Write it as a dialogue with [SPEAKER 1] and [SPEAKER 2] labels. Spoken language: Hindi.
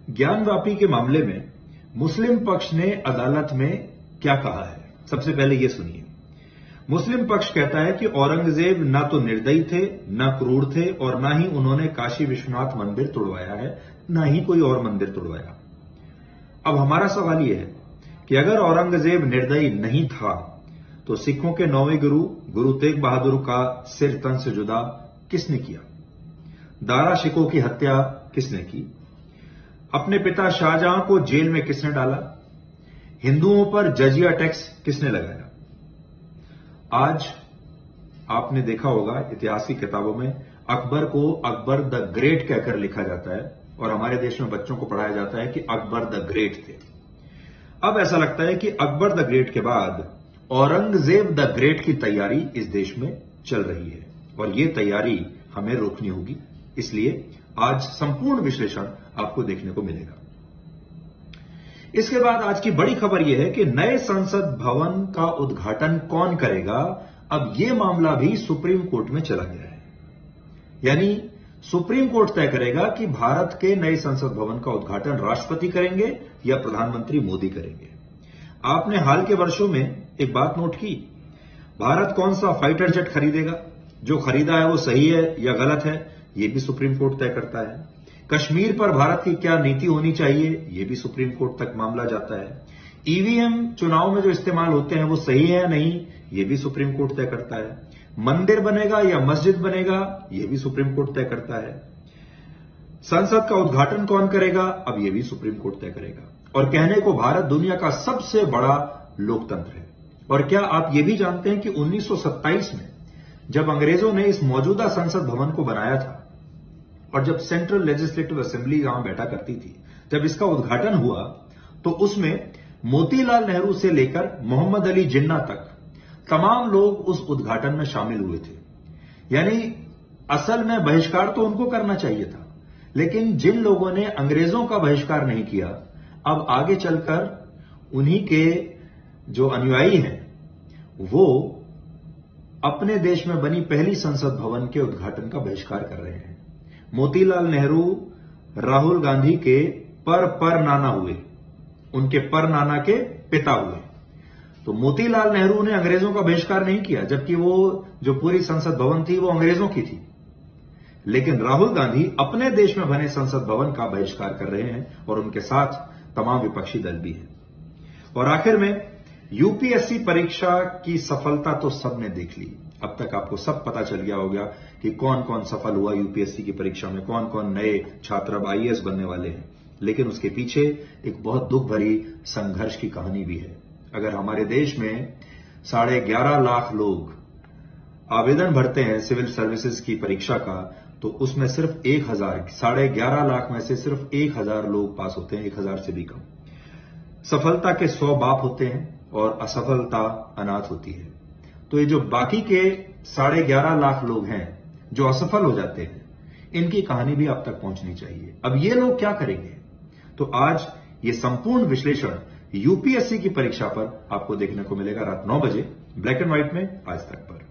[SPEAKER 1] ज्ञानवापी के मामले में मुस्लिम पक्ष ने अदालत में क्या कहा है, सबसे पहले यह सुनिए। मुस्लिम पक्ष कहता है कि औरंगजेब ना तो निर्दयी थे, ना क्रूर थे और ना ही उन्होंने काशी विश्वनाथ मंदिर तोड़वाया है, ना ही कोई और मंदिर तोड़वाया। अब हमारा सवाल यह है कि अगर औरंगजेब निर्दयी नहीं था तो सिखों के 9वें गुरु गुरु तेग बहादुर का सिर तन से जुदा किसने किया? दारा शिकोह की हत्या किसने की? अपने पिता शाहजहां को जेल में किसने डाला? हिंदुओं पर जजिया टैक्स किसने लगाया? आज आपने देखा होगा इतिहास की किताबों में अकबर को अकबर द ग्रेट कहकर लिखा जाता है और हमारे देश में बच्चों को पढ़ाया जाता है कि अकबर द ग्रेट थे। अब ऐसा लगता है कि अकबर द ग्रेट के बाद औरंगजेब द ग्रेट की तैयारी इस देश में चल रही है और यह तैयारी हमें रोकनी होगी। इसलिए आज संपूर्ण विश्लेषण आपको देखने को मिलेगा। इसके बाद आज की बड़ी खबर यह है कि नए संसद भवन का उद्घाटन कौन करेगा। अब यह मामला भी सुप्रीम कोर्ट में चला गया है, यानी सुप्रीम कोर्ट तय करेगा कि भारत के नए संसद भवन का उद्घाटन राष्ट्रपति करेंगे या प्रधानमंत्री मोदी करेंगे। आपने हाल के वर्षों में एक बात नोट की, भारत कौन सा फाइटर जेट खरीदेगा, जो खरीदा है वो सही है या गलत है, यह भी सुप्रीम कोर्ट तय करता है। कश्मीर पर भारत की क्या नीति होनी चाहिए, यह भी सुप्रीम कोर्ट तक मामला जाता है। ईवीएम चुनाव में जो इस्तेमाल होते हैं वो सही है या नहीं, यह भी सुप्रीम कोर्ट तय करता है। मंदिर बनेगा या मस्जिद बनेगा, यह भी सुप्रीम कोर्ट तय करता है। संसद का उद्घाटन कौन करेगा, अब यह भी सुप्रीम कोर्ट तय करेगा। और कहने को भारत दुनिया का सबसे बड़ा लोकतंत्र है। और क्या आप यह भी जानते हैं कि 1927 में जब अंग्रेजों ने इस मौजूदा संसद भवन को बनाया था और जब सेंट्रल लेजिस्लेटिव असेंबली यहां बैठा करती थी, जब इसका उद्घाटन हुआ तो उसमें मोतीलाल नेहरू से लेकर मोहम्मद अली जिन्ना तक तमाम लोग उस उद्घाटन में शामिल हुए थे। यानी असल में बहिष्कार तो उनको करना चाहिए था, लेकिन जिन लोगों ने अंग्रेजों का बहिष्कार नहीं किया, अब आगे चलकर उन्हीं के जो अनुयायी हैं वो अपने देश में बनी पहली संसद भवन के उद्घाटन का बहिष्कार कर रहे हैं। मोतीलाल नेहरू राहुल गांधी के पर नाना हुए, उनके पर नाना के पिता हुए। तो मोतीलाल नेहरू ने अंग्रेजों का बहिष्कार नहीं किया, जबकि वो जो पूरी संसद भवन थी वो अंग्रेजों की थी। लेकिन राहुल गांधी अपने देश में बने संसद भवन का बहिष्कार कर रहे हैं और उनके साथ तमाम विपक्षी दल भी हैं। और आखिर में यूपीएससी परीक्षा की सफलता तो सबने देख ली। अब तक आपको सब पता चल गया होगा कि कौन कौन सफल हुआ यूपीएससी की परीक्षा में, कौन कौन नए छात्र अब आईएएस बनने वाले हैं। लेकिन उसके पीछे एक बहुत दुख भरी संघर्ष की कहानी भी है। अगर हमारे देश में 11.5 लाख लोग आवेदन भरते हैं सिविल सर्विसेज की परीक्षा का, तो उसमें सिर्फ 1000, 11.5 लाख में से सिर्फ 1000 लोग पास होते हैं, 1000 से भी कम। सफलता के 100 बाप होते हैं और असफलता अनाथ होती है। तो ये जो बाकी के 11.5 लाख लोग हैं जो असफल हो जाते हैं, इनकी कहानी भी आप तक पहुंचनी चाहिए। अब ये लोग क्या करेंगे? तो आज ये संपूर्ण विश्लेषण यूपीएससी की परीक्षा पर आपको देखने को मिलेगा रात 9 बजे ब्लैक एंड व्हाइट में आज तक पर।